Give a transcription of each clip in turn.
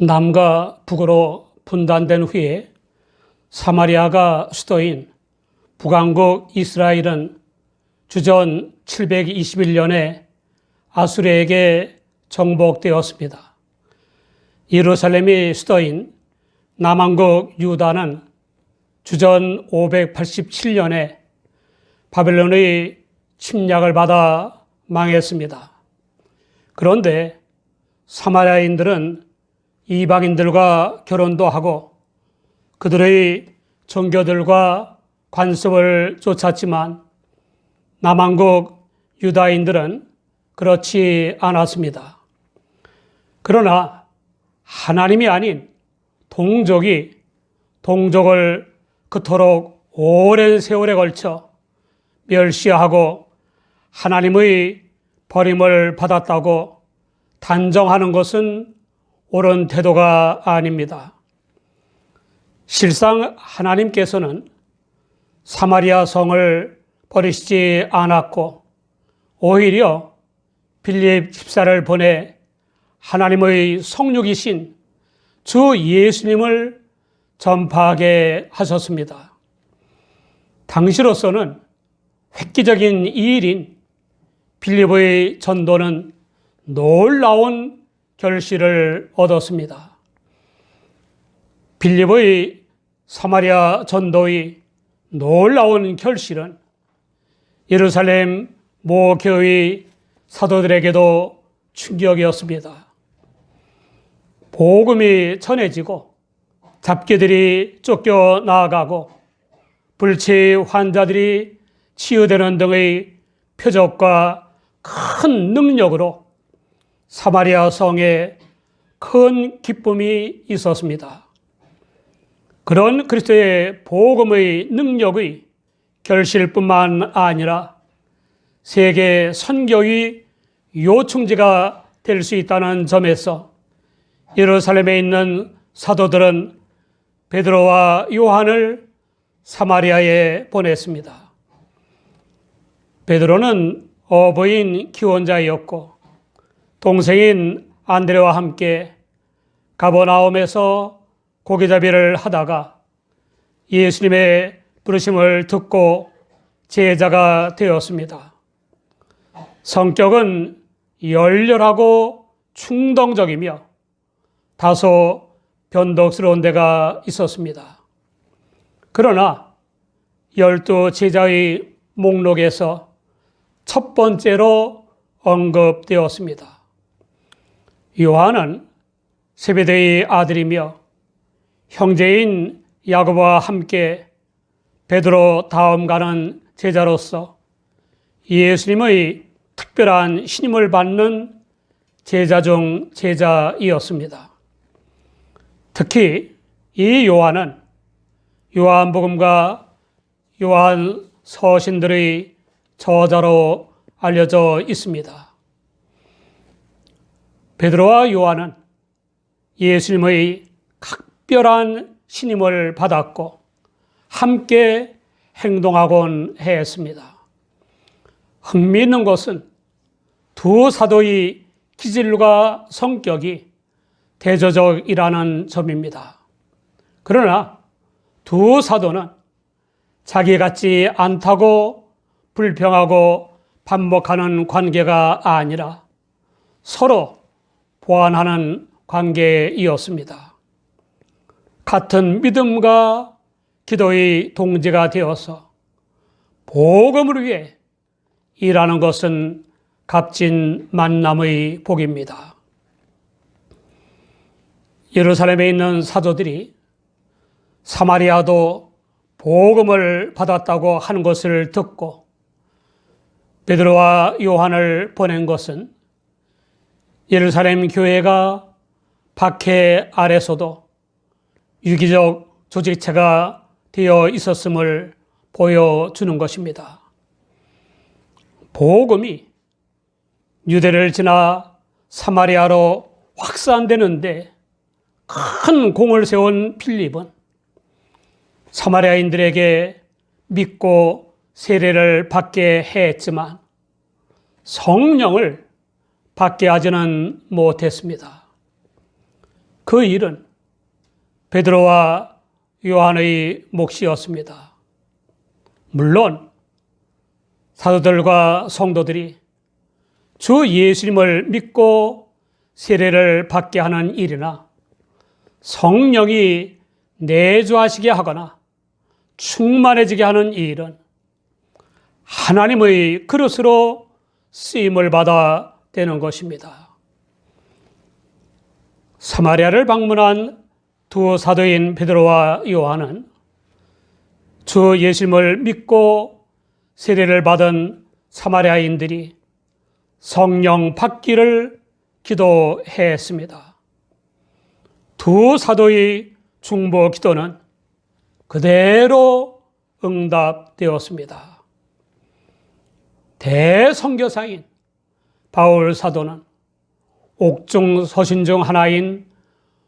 남과 북으로 분단된 후에 사마리아가 수도인 북왕국 이스라엘은 주전 721년에 아수르에게 정복되었습니다. 예루살렘이 수도인 남왕국 유다는 주전 587년에 바벨론의 침략을 받아 망했습니다. 그런데 사마리아인들은 이방인들과 결혼도 하고 그들의 종교들과 관습을 쫓았지만 남왕국 유다인들은 그렇지 않았습니다. 그러나 하나님이 아닌 동족을 그토록 오랜 세월에 걸쳐 멸시하고 하나님의 버림을 받았다고 단정하는 것은 옳은 태도가 아닙니다. 실상 하나님께서는 사마리아 성을 버리시지 않았고 오히려 빌립 집사를 보내 하나님의 성육이신 주 예수님을 전파하게 하셨습니다. 당시로서는 획기적인 이 일인 빌립의 전도는 놀라운 결실을 얻었습니다. 빌립의 사마리아 전도의 놀라운 결실은 예루살렘 모교의 사도들에게도 충격이었습니다. 복음이 전해지고 잡귀들이 쫓겨나가고 불치 환자들이 치유되는 등의 표적과 큰 능력으로 사마리아 성에 큰 기쁨이 있었습니다. 그런 그리스도의 복음의 능력의 결실뿐만 아니라 세계 선교의 요충지가 될 수 있다는 점에서 예루살렘에 있는 사도들은 베드로와 요한을 사마리아에 보냈습니다. 베드로는 어부인 기원자였고 동생인 안드레와 함께 가버나움에서 고기잡이를 하다가 예수님의 부르심을 듣고 제자가 되었습니다. 성격은 열렬하고 충동적이며 다소 변덕스러운 데가 있었습니다. 그러나 12 제자의 목록에서 첫 번째로 언급되었습니다. 요한은 세베대의 아들이며 형제인 야고보와 함께 베드로 다음 가는 제자로서 예수님의 특별한 신임을 받는 제자 중 제자이었습니다. 특히 이 요한은 요한복음과 요한 서신들의 저자로 알려져 있습니다. 베드로와 요한은 예수님의 각별한 신임을 받았고 함께 행동하곤 했습니다. 흥미있는 것은 두 사도의 기질과 성격이 대조적이라는 점입니다. 그러나 두 사도는 자기 같지 않다고 불평하고 반복하는 관계가 아니라 서로 보완하는 관계이었습니다. 같은 믿음과 기도의 동지가 되어서 복음을 위해 일하는 것은 값진 만남의 복입니다. 예루살렘에 있는 사도들이 사마리아도 복음을 받았다고 하는 것을 듣고 베드로와 요한을 보낸 것은 예루살렘 교회가 박해 아래서도 유기적 조직체가 되어 있었음을 보여주는 것입니다. 복음이 유대를 지나 사마리아로 확산되는데 큰 공을 세운 빌립은 사마리아인들에게 믿고 세례를 받게 했지만 성령을 받게 하지는 못했습니다. 그 일은 베드로와 요한의 몫이었습니다. 물론 사도들과 성도들이 주 예수님을 믿고 세례를 받게 하는 일이나 성령이 내주하시게 하거나 충만해지게 하는 이 일은 하나님의 그릇으로 쓰임을 받아 되는 것입니다. 사마리아를 방문한 두 사도인 베드로와 요한은 주 예수님을 믿고 세례를 받은 사마리아인들이 성령 받기를 기도했습니다. 두 사도의 중보 기도는 그대로 응답되었습니다. 대선교사인 바울 사도는 옥중 서신 중 하나인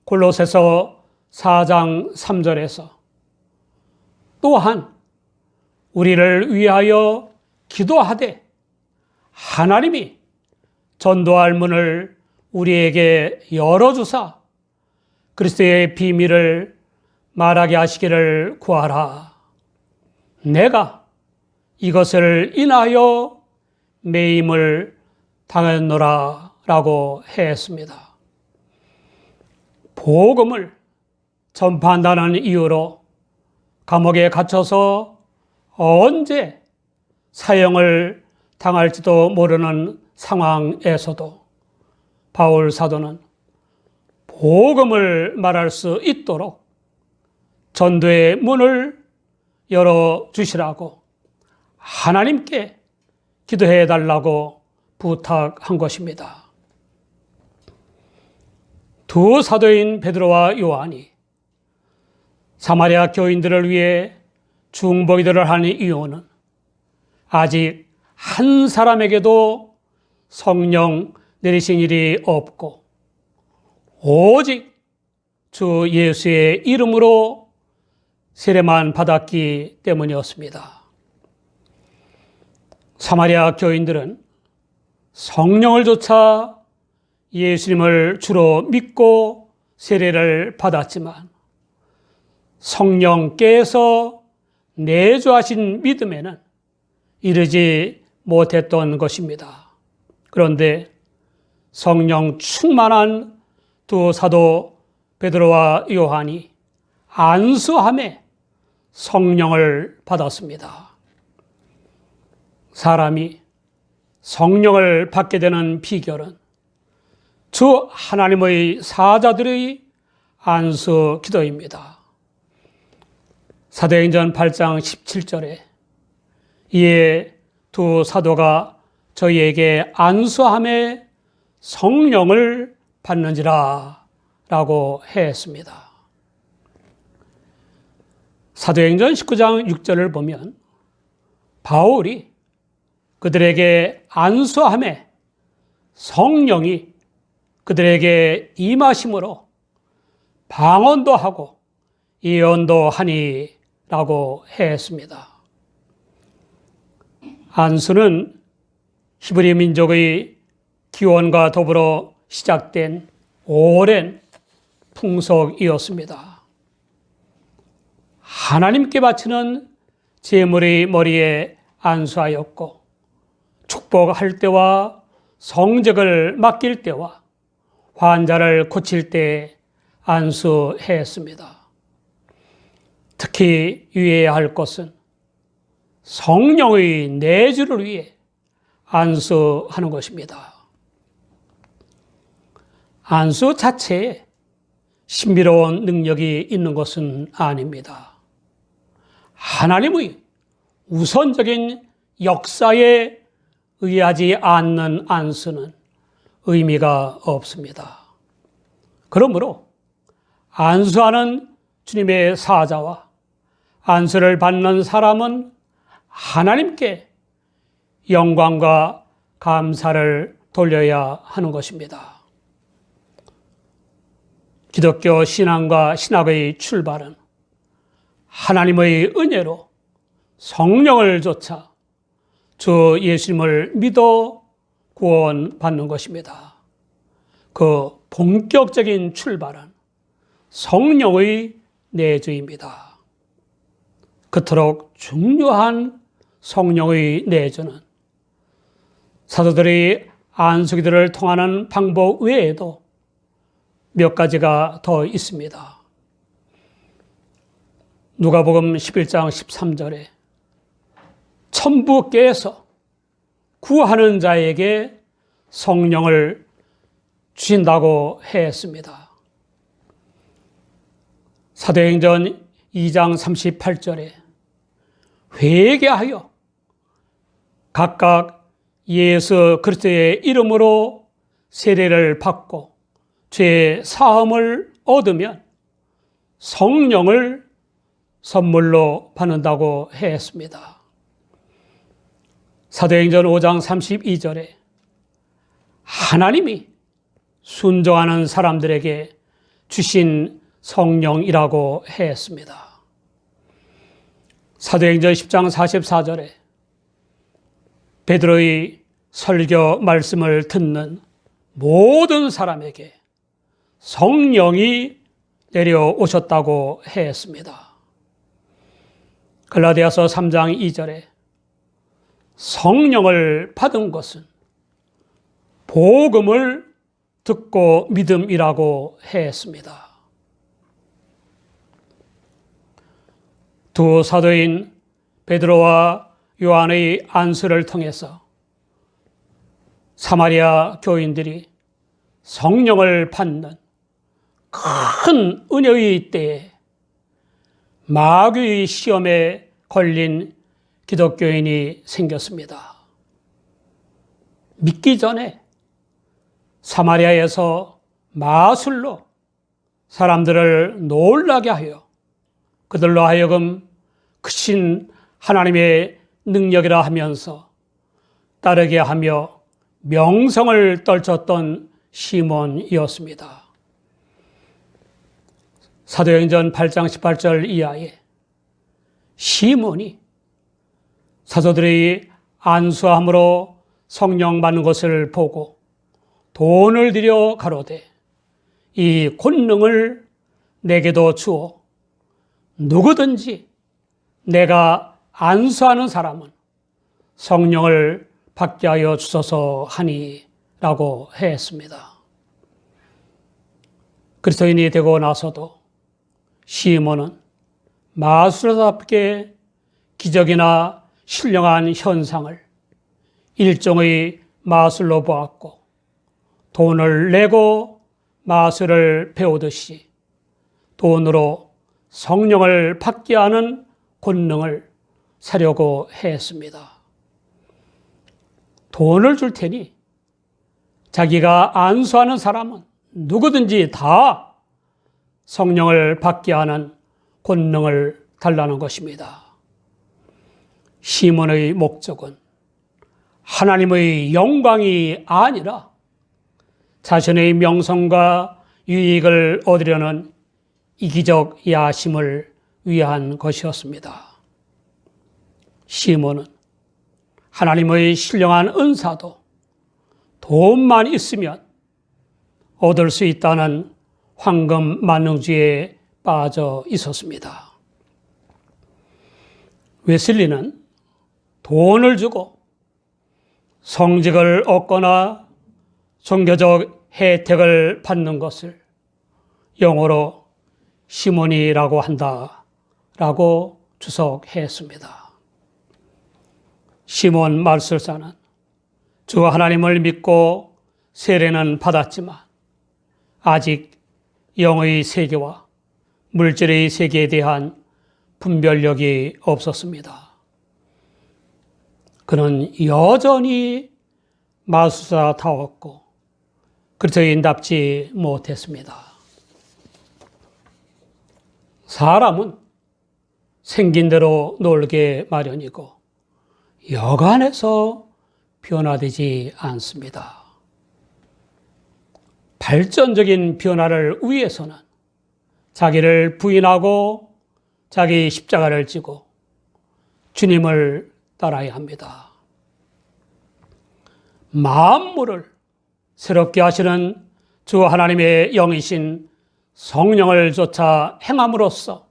골로새서 4장 3절에서 또한 우리를 위하여 기도하되 하나님이 전도할 문을 우리에게 열어주사 그리스도의 비밀을 말하게 하시기를 구하라. 내가 이것을 인하여 매임을 당했노라 라고 했습니다. 복음을 전파한다는 이유로 감옥에 갇혀서 언제 사형을 당할지도 모르는 상황에서도 바울 사도는 복음을 말할 수 있도록 전도의 문을 열어주시라고 하나님께 기도해 달라고 부탁한 것입니다. 두 사도인 베드로와 요한이 사마리아 교인들을 위해 중보기도를 하는 이유는 아직 한 사람에게도 성령 내리신 일이 없고 오직 주 예수의 이름으로 세례만 받았기 때문이었습니다. 사마리아 교인들은 성령을 조차 예수님을 주로 믿고 세례를 받았지만 성령께서 내주하신 믿음에는 이르지 못했던 것입니다. 그런데 성령 충만한 두 사도 베드로와 요한이 안수함에 성령을 받았습니다. 사람이 성령을 받게 되는 비결은 주 하나님의 사자들의 안수 기도입니다. 사도행전 8장 17절에 이에 두 사도가 저희에게 안수함에 성령을 받는지라 라고 했습니다. 사도행전 19장 6절을 보면 바울이 그들에게 안수함에 성령이 그들에게 임하심으로 방언도 하고 예언도 하니 라고 했습니다. 안수는 히브리 민족의 기원과 더불어 시작된 오랜 풍속이었습니다. 하나님께 바치는 제물의 머리에 안수하였고 축복할 때와 성적을 맡길 때와 환자를 고칠 때 안수했습니다. 특히 유의해야 할 것은 성령의 내주를 위해 안수하는 것입니다. 안수 자체에 신비로운 능력이 있는 것은 아닙니다. 하나님의 우선적인 역사에 의하지 않는 안수는 의미가 없습니다. 그러므로 안수하는 주님의 사자와 안수를 받는 사람은 하나님께 영광과 감사를 돌려야 하는 것입니다. 기독교 신앙과 신학의 출발은 하나님의 은혜로 성령을 조차 주 예수님을 믿어 구원받는 것입니다. 그 본격적인 출발은 성령의 내주입니다. 그토록 중요한 성령의 내주는 사도들이 안수기도를 통하는 방법 외에도 몇 가지가 더 있습니다. 누가복음 11장 13절에 천부께서 구하는 자에게 성령을 주신다고 했습니다. 사도행전 2장 38절에 회개하여 각각 예수 그리스도의 이름으로 세례를 받고 죄 사함을 얻으면 성령을 선물로 받는다고 했습니다. 사도행전 5장 32절에 하나님이 순종하는 사람들에게 주신 성령이라고 했습니다. 사도행전 10장 44절에 베드로의 설교 말씀을 듣는 모든 사람에게 성령이 내려오셨다고 했습니다. 갈라디아서 3장 2절에 성령을 받은 것은 복음을 듣고 믿음이라고 했습니다. 두 사도인 베드로와 요한의 안수를 통해서 사마리아 교인들이 성령을 받는 큰 은혜의 때에 마귀의 시험에 걸린 기독교인이 생겼습니다. 믿기 전에 사마리아에서 마술로 사람들을 놀라게 하여 그들로 하여금 크신 하나님의 능력이라 하면서 따르게 하며 명성을 떨쳤던 시몬이었습니다. 사도행전 8장 18절 이하에 시몬이 사도들이 안수함으로 성령 받는 것을 보고 돈을 들여 가로되 이 권능을 내게도 주어 누구든지 내가 안수하는 사람은 성령을 받게 하여 주소서 하니라고 했습니다. 그리스도인이 되고 나서도 시몬은 마술사답게 기적이나 신령한 현상을 일종의 마술로 보았고 돈을 내고 마술을 배우듯이 돈으로 성령을 받게 하는 권능을 사려고 했습니다. 돈을 줄 테니 자기가 안수하는 사람은 누구든지 다 성령을 받게 하는 권능을 달라는 것입니다. 시몬의 목적은 하나님의 영광이 아니라 자신의 명성과 유익을 얻으려는 이기적 야심을 위한 것이었습니다. 시몬은 하나님의 신령한 은사도 돈만 있으면 얻을 수 있다는 황금 만능주의에 빠져 있었습니다. 웨슬리는 돈을 주고 성직을 얻거나 종교적 혜택을 받는 것을 영어로 시몬이라고 한다라고 주석했습니다. 시몬 마술사는 주 하나님을 믿고 세례는 받았지만 아직 영의 세계와 물질의 세계에 대한 분별력이 없었습니다. 그는 여전히 마술사다웠고 그리스도인답지 못했습니다. 사람은 생긴 대로 놀게 마련이고 여간해서 변화되지 않습니다. 발전적인 변화를 위해서는 자기를 부인하고 자기 십자가를 지고 주님을 따라야 합니다. 만물을 새롭게 하시는 주 하나님의 영이신 성령을 쫓아 행함으로써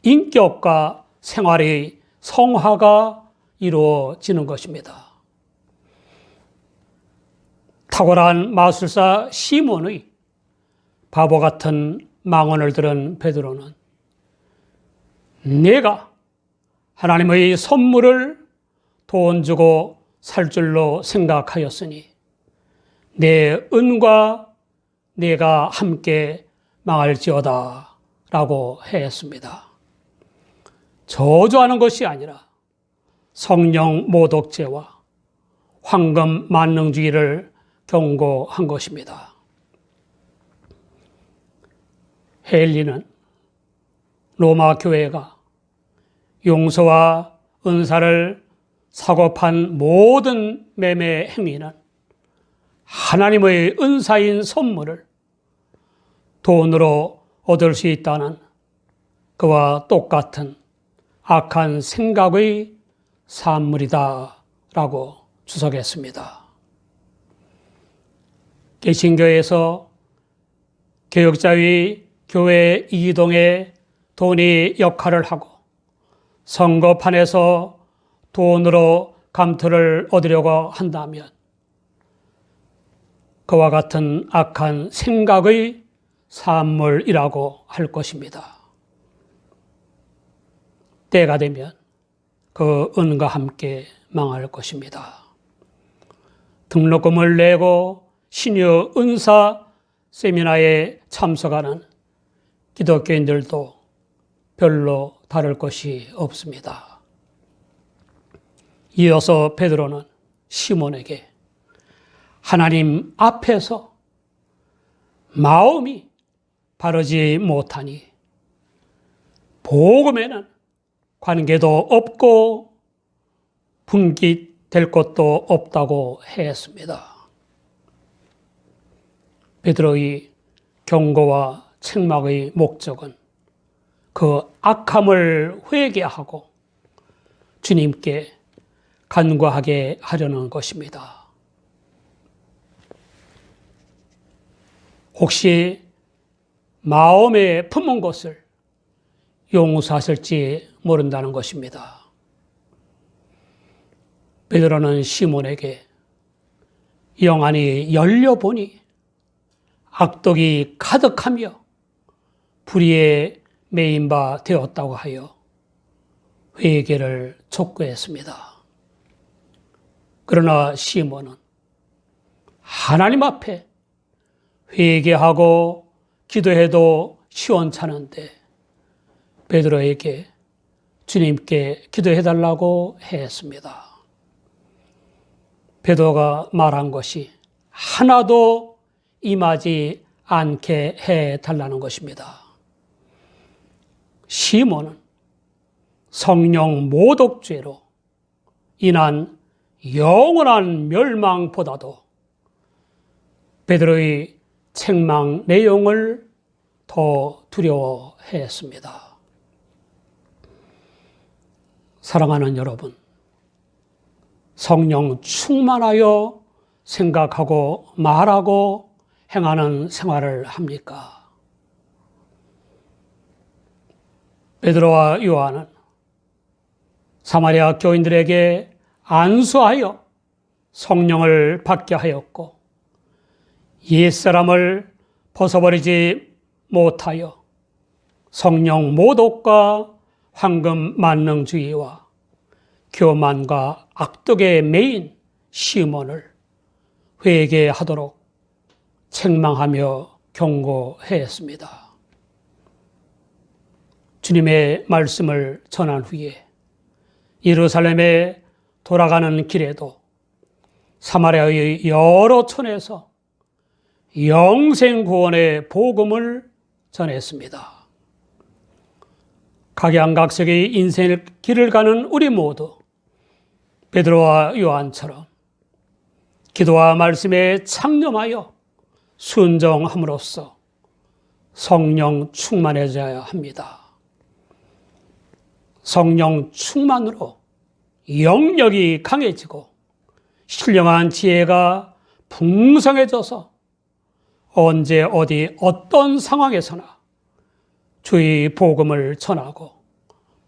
인격과 생활의 성화가 이루어지는 것입니다. 탁월한 마술사 시몬의 바보 같은 망언을 들은 베드로는 내가 하나님의 선물을 돈 주고 살 줄로 생각하였으니 내 은과 내가 함께 망할지어다 라고 했습니다. 저주하는 것이 아니라 성령 모독죄와 황금 만능주의를 경고한 것입니다. 헨리는 로마 교회가 용서와 은사를 사고 판 모든 매매 행위는 하나님의 은사인 선물을 돈으로 얻을 수 있다는 그와 똑같은 악한 생각의 산물이다 라고 주석했습니다. 개신교에서 개혁자의 교회 이동에 돈이 역할을 하고 선거판에서 돈으로 감투를 얻으려고 한다면 그와 같은 악한 생각의 산물이라고 할 것입니다. 때가 되면 그 은과 함께 망할 것입니다. 등록금을 내고 신유 은사 세미나에 참석하는 기독교인들도 별로 다를 것이 없습니다. 이어서 베드로는 시몬에게 하나님 앞에서 마음이 바르지 못하니 복음에는 관계도 없고 분깃될 것도 없다고 했습니다. 베드로의 경고와 책망의 목적은 그 악함을 회개하고 주님께 간구하게 하려는 것입니다. 혹시 마음에 품은 것을 용서하실지 모른다는 것입니다. 베드로는 시몬에게 영안이 열려보니 악독이 가득하며 불의에 매인 바 되었다고 하여 회개를 촉구했습니다. 그러나 시몬은 하나님 앞에 회개하고 기도해도 시원찮은데 베드로에게 주님께 기도해달라고 했습니다. 베드로가 말한 것이 하나도 임하지 않게 해달라는 것입니다. 시몬은 성령 모독죄로 인한 영원한 멸망보다도 베드로의 책망 내용을 더 두려워했습니다. 사랑하는 여러분, 성령 충만하여 생각하고 말하고 행하는 생활을 합니까? 베드로와 요한은 사마리아 교인들에게 안수하여 성령을 받게 하였고 옛사람을 벗어버리지 못하여 성령 모독과 황금 만능주의와 교만과 악독의 메인 시몬을 회개하도록 책망하며 경고했습니다. 주님의 말씀을 전한 후에 예루살렘에 돌아가는 길에도 사마리아의 여러 촌에서 영생구원의 복음을 전했습니다. 각양각색의 인생의 길을 가는 우리 모두 베드로와 요한처럼 기도와 말씀에 창념하여 순종함으로써 성령 충만해져야 합니다. 성령 충만으로 영력이 강해지고 신령한 지혜가 풍성해져서 언제 어디 어떤 상황에서나 주의 복음을 전하고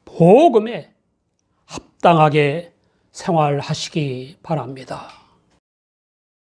복음에 합당하게 생활하시기 바랍니다.